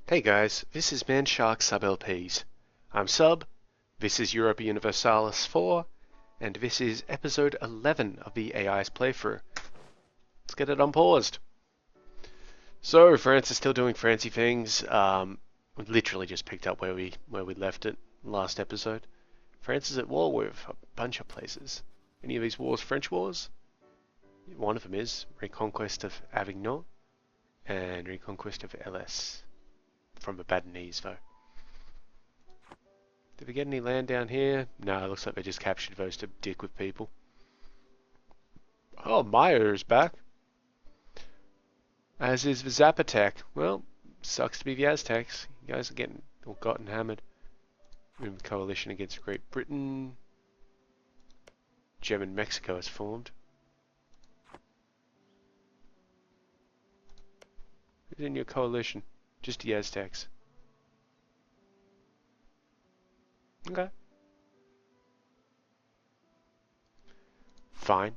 Hey guys, this is Manshark Sub LPs. I'm Sub, this is Europa Universalis IV, and this is episode 11 of the AI's playthrough. Let's get it unpaused. So, France is still doing Francie things. We literally just picked up where we left it last episode. France is at war with a bunch of places. Any of these wars French wars? One of them is Reconquest of Avignon and Reconquest of LS. From the Badenese, though. Did we get any land down here? No, it looks like they just captured those to dick with people. Oh, Meyer is back. As is the Zapotec. Well, sucks to be the Aztecs. You guys are getting or gotten hammered. We're in coalition against Great Britain. German Mexico has formed. Who's in your coalition? Just the Aztecs. Okay. Fine.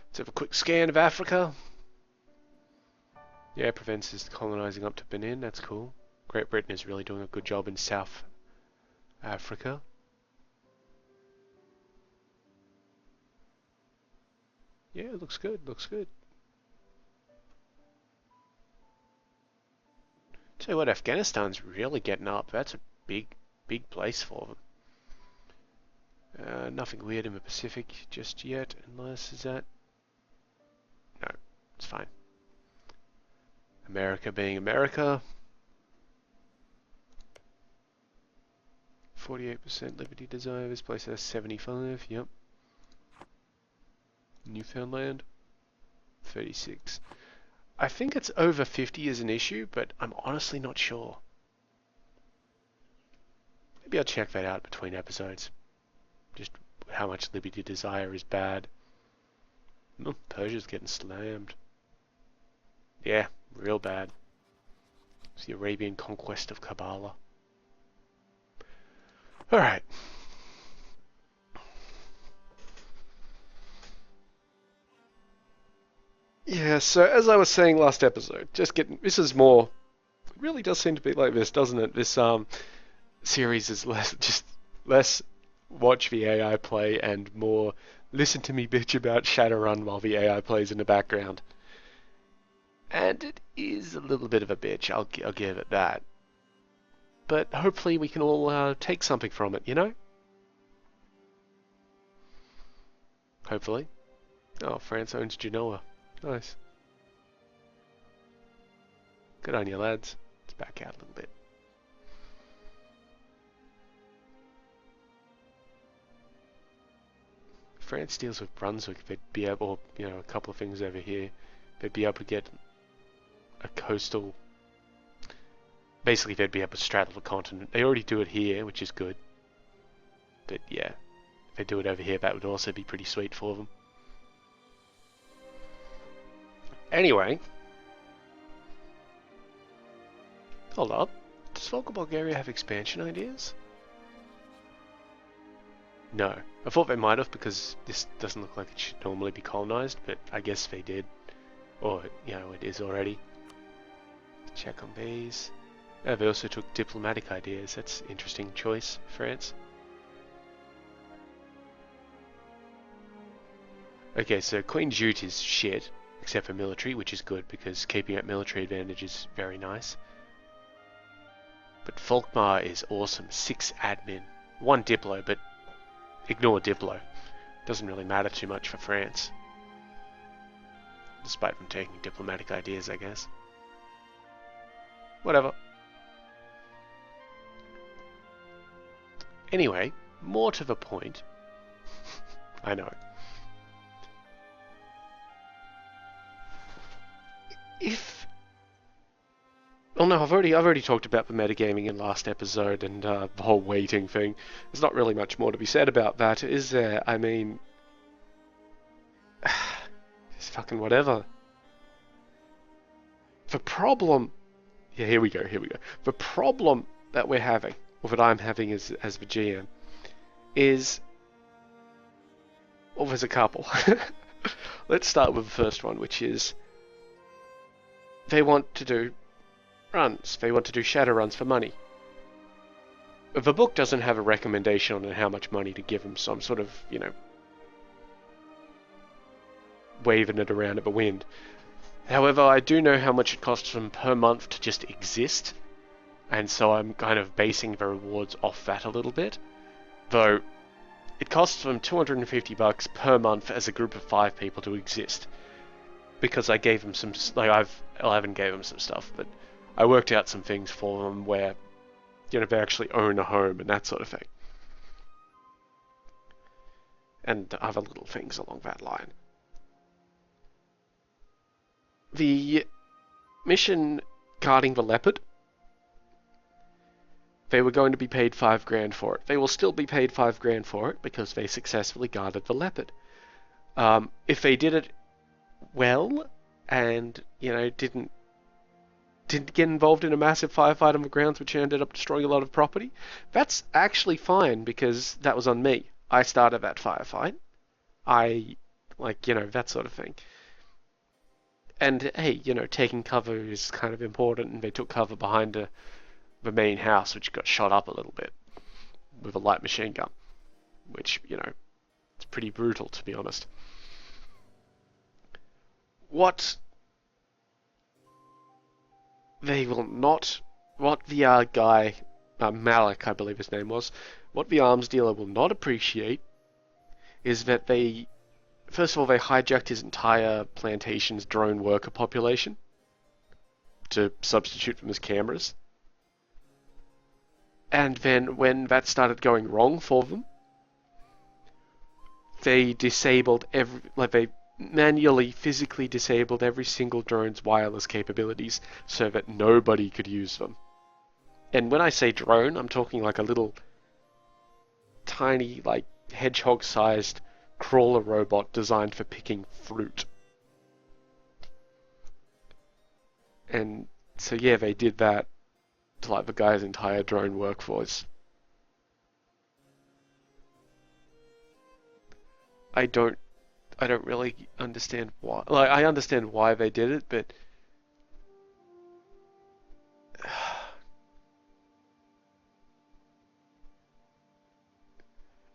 Let's have a quick scan of Africa. Yeah, prevents us colonizing up to Benin. That's cool. Great Britain is really doing a good job in South Africa. Yeah, it looks good. Looks good. Tell you what, Afghanistan's really getting up. That's a big place for them. Nothing weird in the Pacific just yet, unless is that... No, it's fine. America being America. 48% liberty desire. This place has 75. Yep. Newfoundland. 36. I think it's over 50 is an issue, but I'm honestly not sure. Maybe I'll check that out between episodes. Just how much liberty desire is bad. Oh, Persia's getting slammed. Yeah, real bad. It's the Arabian conquest of Kabbalah. Alright. Yeah, so as I was saying last episode, this is more, it really does seem to be like this, doesn't it? This series is less watch the AI play and more listen to me bitch about Shadowrun while the AI plays in the background. And it is a little bit of a bitch, I'll give it that. But hopefully we can all take something from it, you know? Hopefully. Oh, France owns Genoa. Nice. Good on you, lads. Let's back out a little bit. France deals with Brunswick. They'd be able, a couple of things over here. They'd be able to get a coastal... Basically, they'd be able to straddle the continent. They already do it here, which is good. But yeah, if they do it over here, that would also be pretty sweet for them. Anyway, hold up. Does Volga Bulgaria have expansion ideas? No. I thought they might have because this doesn't look like it should normally be colonized, but I guess they did. Or, it is already. Check on these. Oh, they also took diplomatic ideas. That's an interesting choice, France. Okay, so Queen Jute is shit. Except for military, which is good because keeping up military advantage is very nice. But Volkmar is awesome. 6 admin. 1 Diplo, but ignore Diplo. Doesn't really matter too much for France. Despite them taking diplomatic ideas, I guess. Whatever. Anyway, more to the point. I know. Oh no, I've already talked about the metagaming in last episode and the whole waiting thing. There's not really much more to be said about that, is there? I mean, it's fucking whatever. The problem, yeah, here we go. The problem that we're having, or that I'm having as the GM, is, well, there's a couple. Let's start with the first one, which is they want to do runs. They want to do shadow runs for money. The book doesn't have a recommendation on how much money to give them, so I'm sort of, waving it around at the wind. However, I do know how much it costs them per month to just exist, and so I'm kind of basing the rewards off that a little bit. Though, it costs them $250 per month as a group of 5 people to exist. Because I gave them some, I haven't gave them some stuff, but I worked out some things for them where, they actually own a home and that sort of thing. And other little things along that line. The mission guarding the leopard, they were going to be paid $5,000 for it. They will still be paid $5,000 for it because they successfully guarded the leopard. If they did it well and, didn't get involved in a massive firefight on the grounds which ended up destroying a lot of property, that's actually fine because that was on me. I started that firefight. That sort of thing. And hey, taking cover is kind of important, and they took cover behind the main house, which got shot up a little bit with a light machine gun, which, it's pretty brutal, to be honest. What they will not, what the guy, Malik, I believe his name was, what the arms dealer will not appreciate is that first of all, they hijacked his entire plantation's drone worker population to substitute them as cameras. And then when that started going wrong for them, they disabled they manually, physically disabled every single drone's wireless capabilities so that nobody could use them. And when I say drone, I'm talking like a little tiny, hedgehog-sized crawler robot designed for picking fruit. And so yeah, they did that to the guy's entire drone workforce. I don't really understand why. I understand why they did it, but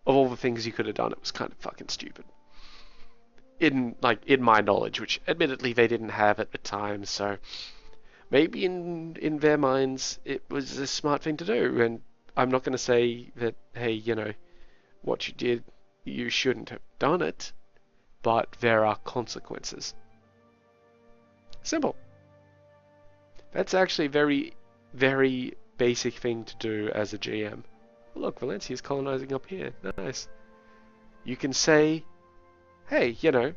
of all the things you could have done, it was kind of fucking stupid. In my knowledge, which admittedly they didn't have at the time, so maybe in their minds it was a smart thing to do. And I'm not going to say that, hey, what you did, you shouldn't have done it, but there are consequences. Simple. That's actually a very, very basic thing to do as a GM. Look, Valencia's colonizing up here. Nice. You can say, hey, you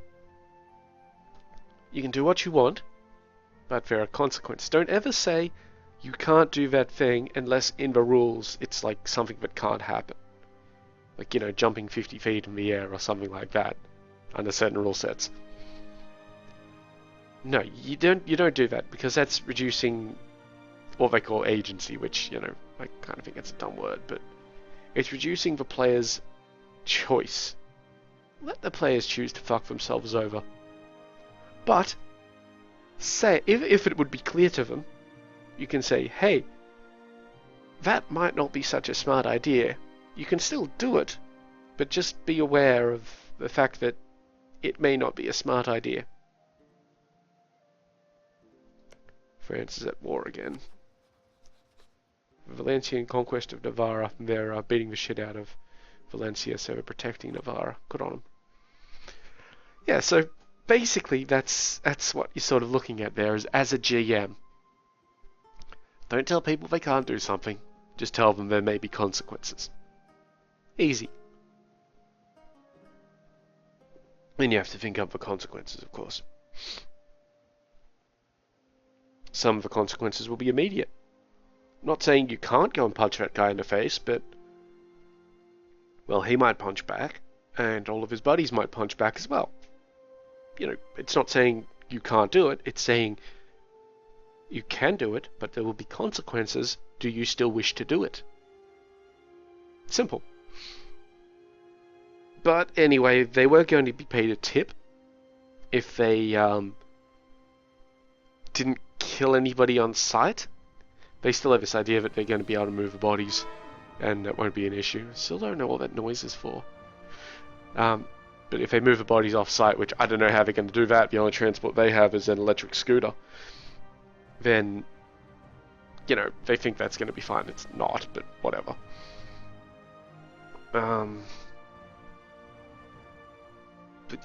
can do what you want, but there are consequences. Don't ever say you can't do that thing unless in the rules it's something that can't happen. Jumping 50 feet in the air or something like that under certain rule sets. No, you don't do that because that's reducing what they call agency, which, I kind of think it's a dumb word, but it's reducing the player's choice. Let the players choose to fuck themselves over. But say, if it would be clear to them, you can say, hey, that might not be such a smart idea. You can still do it, but just be aware of the fact that it may not be a smart idea. France is at war again. Valencian conquest of Navarra. They're beating the shit out of Valencia, so they're protecting Navarra. Good on them. Yeah, so basically that's what you're sort of looking at there as a GM. Don't tell people they can't do something. Just tell them there may be consequences. Easy. And you have to think of the consequences, of course. Some of the consequences will be immediate. Not saying you can't go and punch that guy in the face, but well, he might punch back, and all of his buddies might punch back as well. It's not saying you can't do it, it's saying you can do it, but there will be consequences. Do you still wish to do it? Simple. But anyway, they were going to be paid a tip if they didn't kill anybody on sight. they still have this idea that they're going to be able to move the bodies, and that won't be an issue. Still don't know what that noise is for. But if they move the bodies off-site, which I don't know how they're going to do that, the only transport they have is an electric scooter, then, you know, they think that's going to be fine. It's not, but whatever. But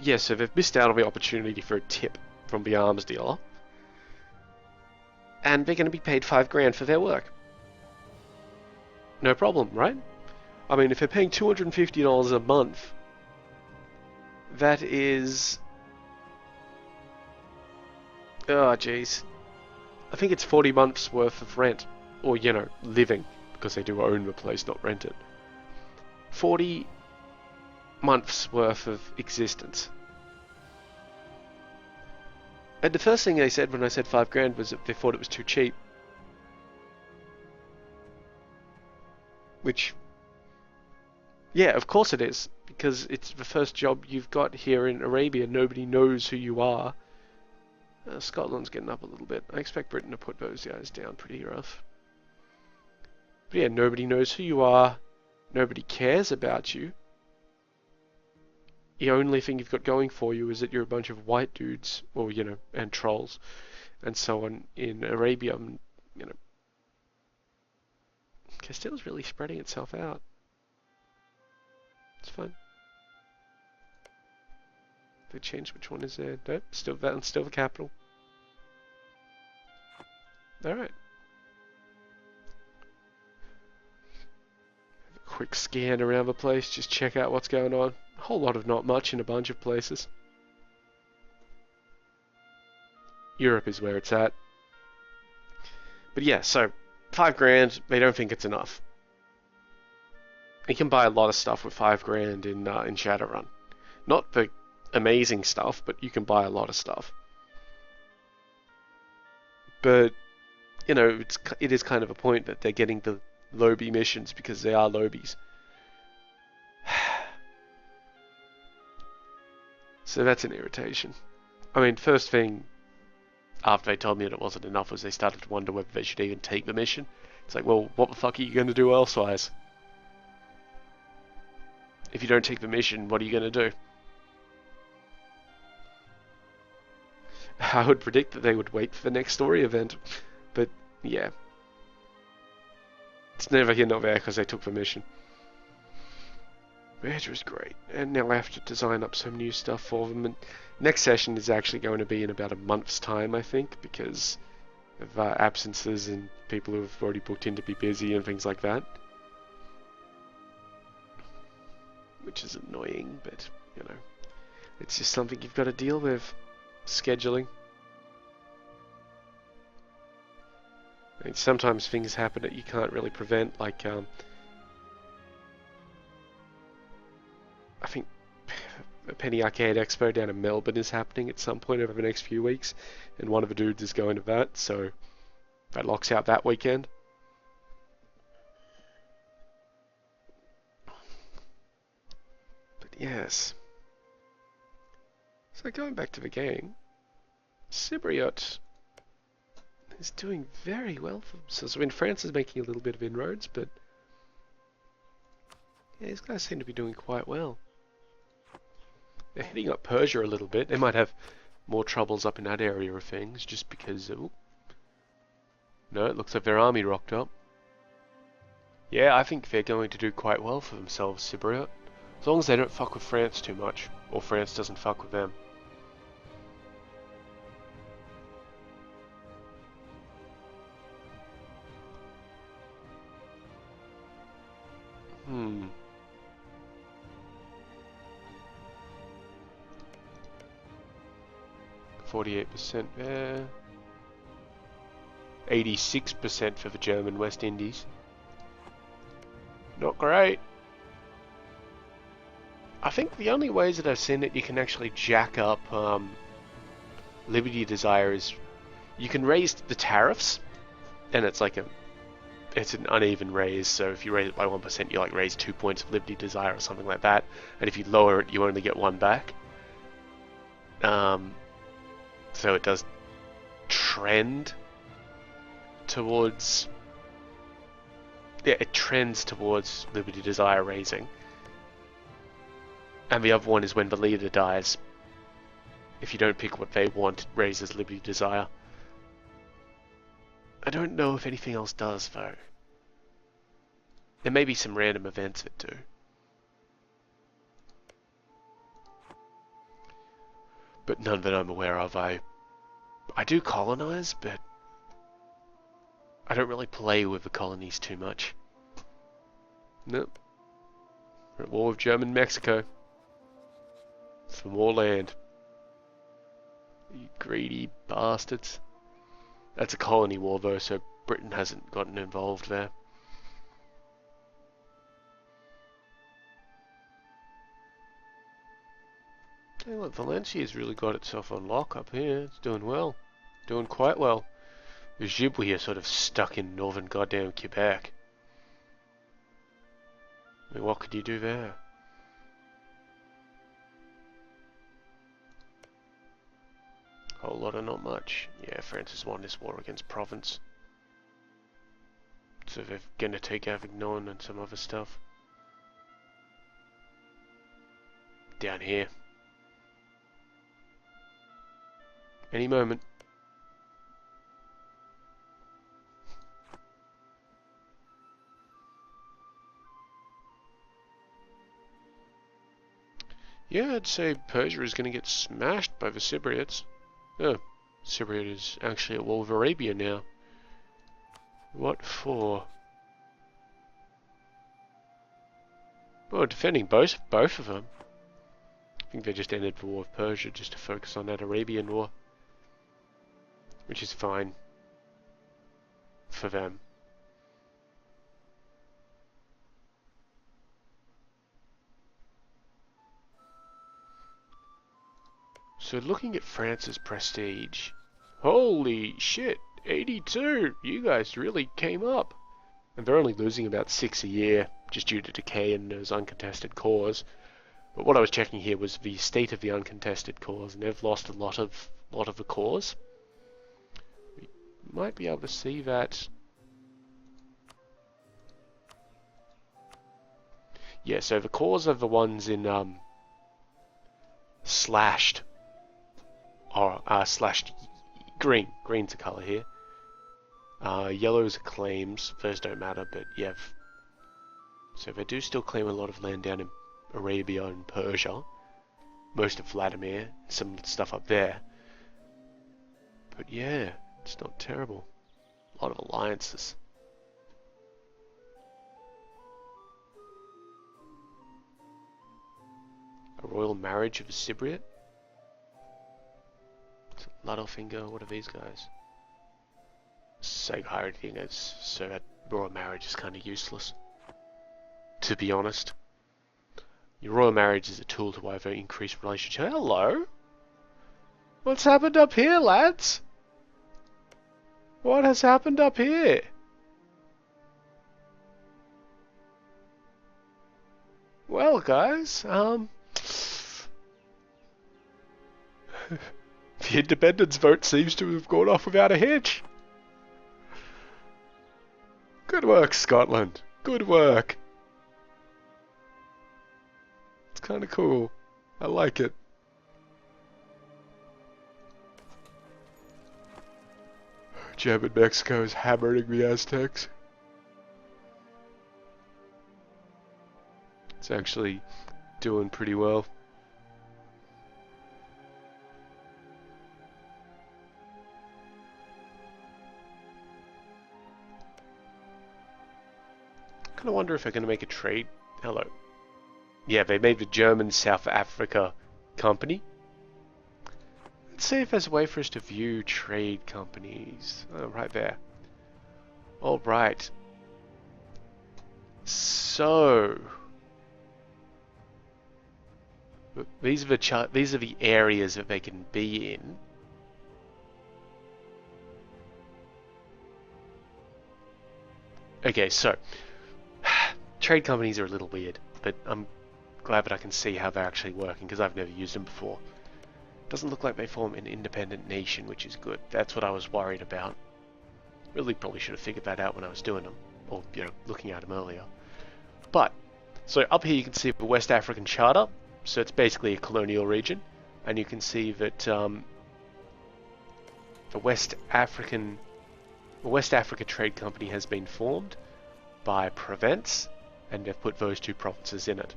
yeah, so they've missed out on the opportunity for a tip from the arms dealer. And they're going to be paid $5,000 for their work. No problem, right? I mean, if they're paying $250 a month, that is... oh, jeez. I think it's 40 months worth of rent. Or, you know, living. Because they do own the place, not rent it. 40 months worth of existence. And the first thing they said when I said $5,000 was that they thought it was too cheap. Which, yeah, of course it is. Because it's the first job you've got here in Arabia. Nobody knows who you are. Scotland's getting up a little bit. I expect Britain to put those guys down pretty rough. But yeah, nobody knows who you are. Nobody cares about you. The only thing you've got going for you is that you're a bunch of white dudes, or, you know, and trolls, and so on in Arabia, you know. Castile's really spreading itself out. It's fine. They changed which one is there. Nope, still the capital. Alright. Quick scan around the place, just check out what's going on. A whole lot of not much in a bunch of places. Europe is where it's at. But yeah, so $5,000, they don't think it's enough. You can buy a lot of stuff with $5,000 in Shadowrun. Not the amazing stuff, but you can buy a lot of stuff. But, you know, it is kind of a point that they're getting the lobby missions because they are lobbies. So that's an irritation. I mean, first thing after they told me that it wasn't enough was they started to wonder whether they should even take the mission. It's like, well, what the fuck are you going to do elsewise? If you don't take the mission, what are you going to do? I would predict that they would wait for the next story event, but yeah. It's never here nor there because they took the mission. Which was great. And now I have to design up some new stuff for them. And next session is actually going to be in about a month's time, I think, because of absences and people who have already booked in to be busy and things like that. Which is annoying, but, you know, it's just something you've got to deal with. Scheduling. I mean, sometimes things happen that you can't really prevent, like, I think a Penny Arcade Expo down in Melbourne is happening at some point over the next few weeks, and one of the dudes is going to that, so that locks out that weekend. But yes. So going back to the game, Cypriot is doing very well for themselves. So I mean, France is making a little bit of inroads, but yeah, these guys seem to be doing quite well. They're hitting up Persia a little bit. They might have more troubles up in that area of things, just because... ooh. No, it looks like their army rocked up. Yeah, I think they're going to do quite well for themselves, Cypriot. As long as they don't fuck with France too much, or France doesn't fuck with them. Hmm. 48% there. 86% for the German West Indies. Not great. I think the only ways that I've seen that you can actually jack up Liberty Desire is you can raise the tariffs, and it's like it's an uneven raise, so if you raise it by 1%, you like raise 2 points of Liberty Desire or something like that, and if you lower it, you only get 1 back. So it does trend towards yeah, it trends towards Liberty Desire raising. And the other one is when the leader dies. If you don't pick what they want, it raises Liberty Desire. I don't know if anything else does, though. There may be some random events that do. But none that I'm aware of. I do colonize, but I don't really play with the colonies too much. Nope. We're at war with German Mexico. For more land. You greedy bastards. That's a colony war though, so Britain hasn't gotten involved there. Hey look, Valencia's really got itself on lock up here. It's doing well. Doing quite well. The Ojibwe are sort of stuck in northern goddamn Quebec. I mean, what could you do there? Whole lot of not much. Yeah, France has won this war against Provence. So they're gonna take Avignon and some other stuff. Down here. Any moment. Yeah, I'd say Persia is gonna get smashed by the Cypriots. Oh, Cypriot is actually at war with Arabia now. What for? Well, defending both of them. I think they just ended the war with Persia just to focus on that Arabian war. Which is fine. For them. So looking at France's prestige, holy shit, 82! You guys really came up. And they're only losing about 6 a year, just due to decay in those uncontested cores. But what I was checking here was the state of the uncontested cores, and they've lost a lot of the cores. We might be able to see that. Yeah, so the cores are the ones in slashed. Or slashed green. Green's a colour here. Yellow's are claims. Those don't matter, but yeah. So they do still claim a lot of land down in Arabia and Persia. Most of Vladimir. Some stuff up there. But yeah, it's not terrible. A lot of alliances. A royal marriage of a Cypriot? Littlefinger, what are these guys? Saga hired thingers, so that royal marriage is kind of useless. To be honest. Your royal marriage is a tool to either increase relationship. Hello? What's happened up here, lads? What has happened up here? Well, guys, the independence vote seems to have gone off without a hitch. Good work, Scotland. Good work. It's kind of cool. I like it. German Mexico is hammering the Aztecs. It's actually doing pretty well. I wonder if they're going to make a trade. Hello. Yeah, they made the German South Africa company. Let's see if there's a way for us to view trade companies. Oh, right there. Alright. So these are the areas that they can be in. Okay, so trade companies are a little weird, but I'm glad that I can see how they're actually working because I've never used them before. Doesn't look like they form an independent nation, which is good. That's what I was worried about. Really probably should have figured that out when I was doing them. or looking at them earlier. But so up here you can see the West African Charter. So it's basically a colonial region, and you can see that the West Africa Trade Company has been formed by Provence, and they've put those two provinces in it.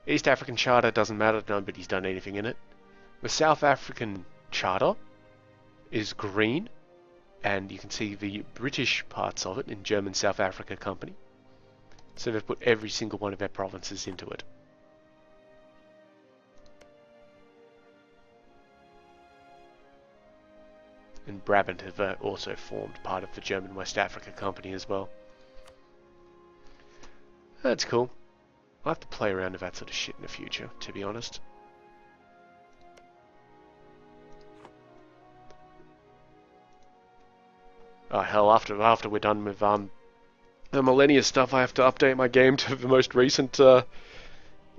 East African Charter doesn't matter, nobody's done anything in it. The South African Charter is green, and you can see the British parts of it in German South Africa Company. So they've put every single one of their provinces into it. And Brabant have also formed part of the German West Africa Company as well. That's cool. I'll have to play around with that sort of shit in the future, to be honest. Oh hell, after we're done with the Millennia stuff, I have to update my game to the most recent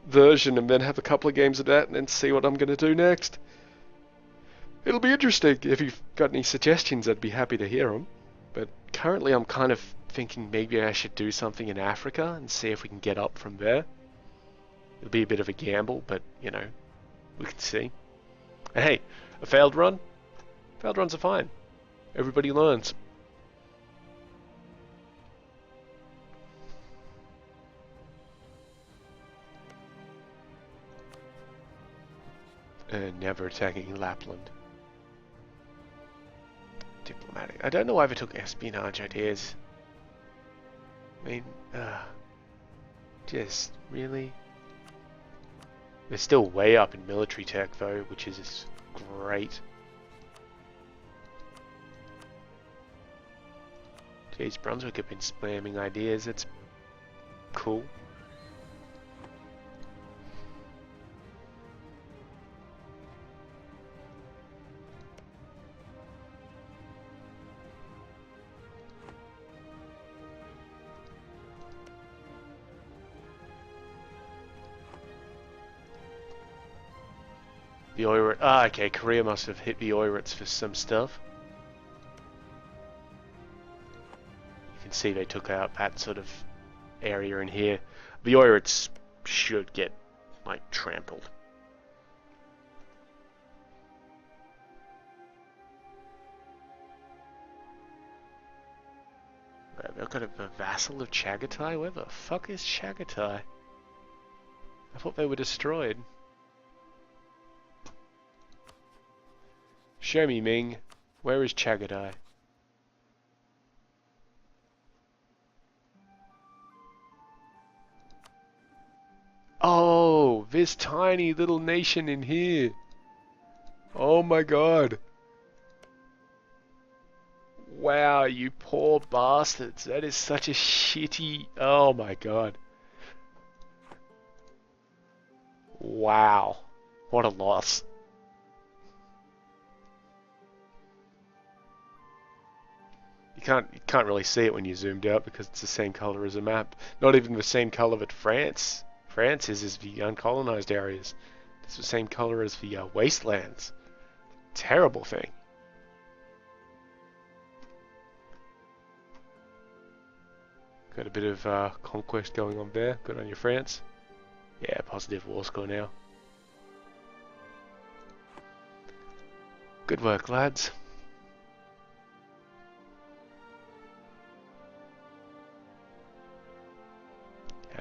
version, and then have a couple of games of that, and then see what I'm going to do next. It'll be interesting. If you've got any suggestions, I'd be happy to hear them. But currently I'm kind of thinking maybe I should do something in Africa and see if we can get up from there. It'll be a bit of a gamble, but, you know, we can see. And hey, a failed run? Failed runs are fine. Everybody learns. Never attacking Lapland. Diplomatic. I don't know why they took espionage ideas. I mean, just really. They're still way up in military tech though, which is great. Jeez, Brunswick have been spamming ideas. It's cool. The Oirat. Ah, okay. Korea must have hit the Oirats for some stuff. You can see they took out that sort of area in here. The Oirats should get, like, trampled. They've got a vassal of Chagatai? Where the fuck is Chagatai? I thought they were destroyed. Show me, Ming. Where is Chagatai? Oh, this tiny little nation in here. Oh my god. Wow, you poor bastards. That is such a shitty... Oh my god. Wow. What a loss. You can't really see it when you zoomed out because it's the same color as a map. Not even the same color that France is the uncolonized areas. It's the same color as the wastelands. Terrible thing. Got a bit of conquest going on there. Good on you, France. Yeah, positive war score now. Good work, lads.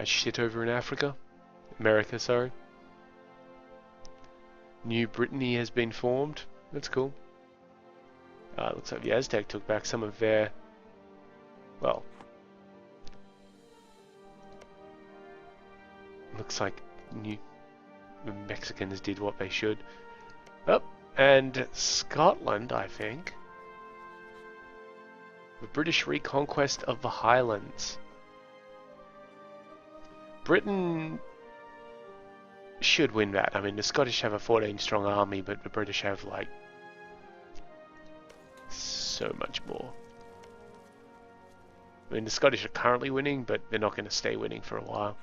Shit over in Africa. America, sorry. New Brittany has been formed. That's cool. Looks like the Aztec took back some of their... Well... Looks like the Mexicans did what they should. Oh, and Scotland, I think. The British reconquest of the Highlands. Britain should win that. I mean, the Scottish have a 14-strong army, but the British have, like, so much more. I mean, the Scottish are currently winning, but they're not going to stay winning for a while.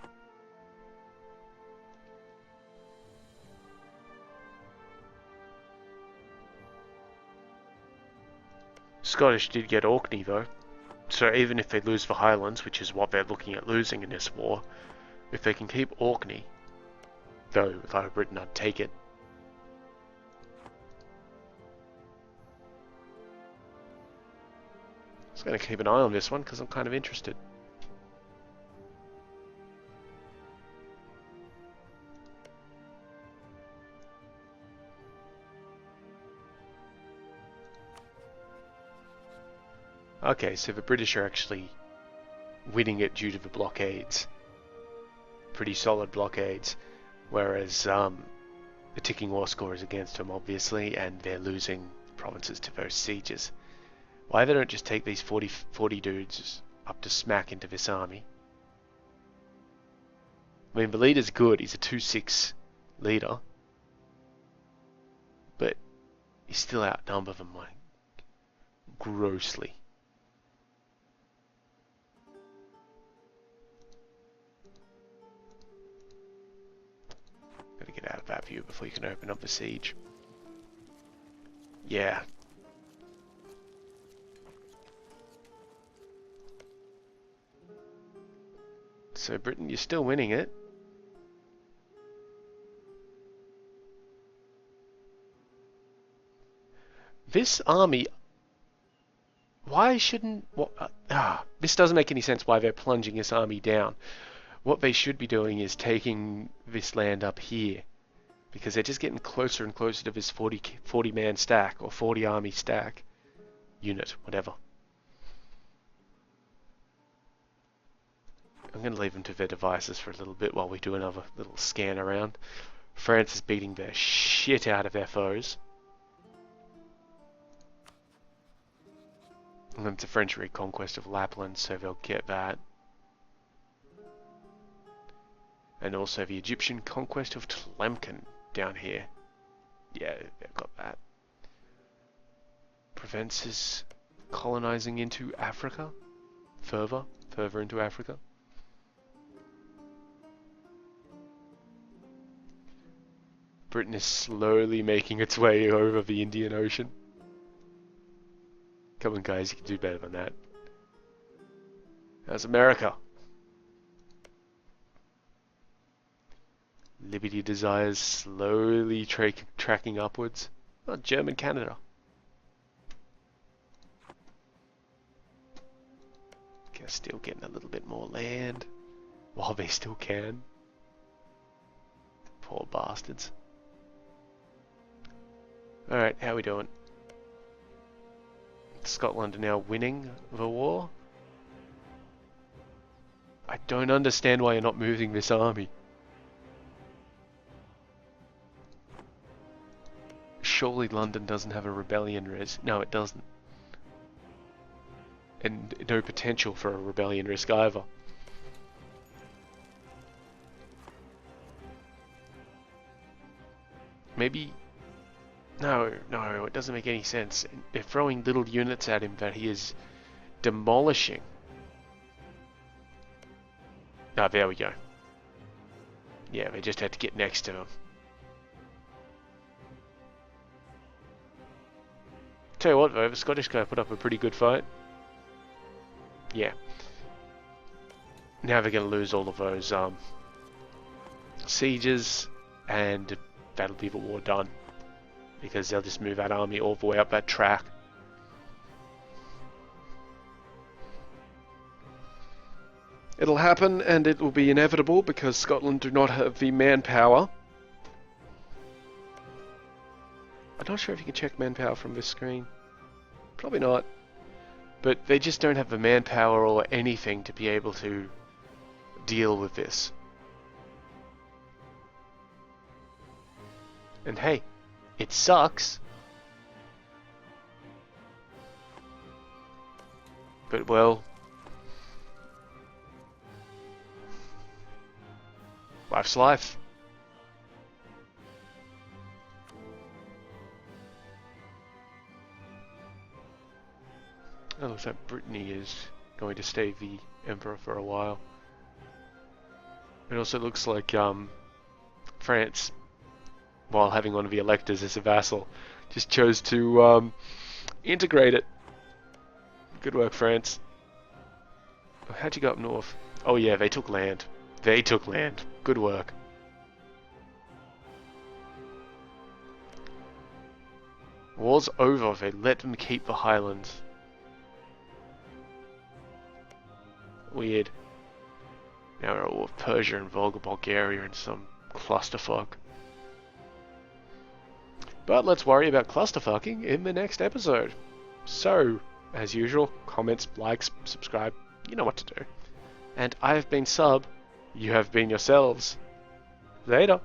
Scottish did get Orkney, though, So even if they lose the Highlands, which is what they're looking at losing in this war, if they can keep Orkney, though if I were Britain I'd take it. Just going to keep an eye on this one because I'm kind of interested. Okay, so the British are actually winning it due to the blockades. Pretty solid blockades. Whereas the ticking war score is against them, obviously, and they're losing provinces to those sieges. Why they don't just take these 40 dudes up to smack into this army? I mean, the leader's good. He's a 2-6 leader. But he's still outnumbered them, like, grossly. Gotta get out of that view before you can open up the siege. Yeah. So Britain, you're still winning it. This army, why shouldn't... this doesn't make any sense why they're plunging this army down. What they should be doing is taking this land up here, because they're just getting closer and closer to this 40 man stack, or 40 army stack. Unit, whatever. I'm going to leave them to their devices for a little bit while we do another little scan around. France is beating the shit out of their foes. And it's a French reconquest of Lapland, so they'll get that. And also the Egyptian conquest of Tlemcen down here. Yeah, they've got that. Prevents us colonizing into Africa. Further into Africa. Britain is slowly making its way over the Indian Ocean. Come on guys, you can do better than that. How's America? Liberty desires slowly tracking upwards. Oh, German Canada. Guess still getting a little bit more land while they still can. Poor bastards. Alright, how we doing? Scotland are now winning the war. I don't understand why you're not moving this army. Surely London doesn't have a rebellion risk. No, it doesn't. And no potential for a rebellion risk either. Maybe... No, it doesn't make any sense. They're throwing little units at him that he is demolishing. Ah, there we go. Yeah, they just had to get next to him. Tell you what though, the Scottish guy put up a pretty good fight. Yeah. Now they're going to lose all of those sieges, and that'll be the war done. Because they'll just move that army all the way up that track. It'll happen, and it will be inevitable because Scotland do not have the manpower. I'm not sure if you can check manpower from this screen. Probably not. But they just don't have the manpower or anything to be able to deal with this. And hey, it sucks. But well, life's life. It looks like Brittany is going to stay the emperor for a while. It also looks like France, while having one of the electors as a vassal, just chose to integrate it. Good work, France. How'd you go up north? Oh yeah, they took land. They took land. Good work. War's over. They let them keep the Highlands. Weird. Now we're at war with Persia and Volga, Bulgaria and some clusterfuck. But let's worry about clusterfucking in the next episode. So, as usual, comments, likes, subscribe, you know what to do. And I have been Sub, you have been yourselves. Later.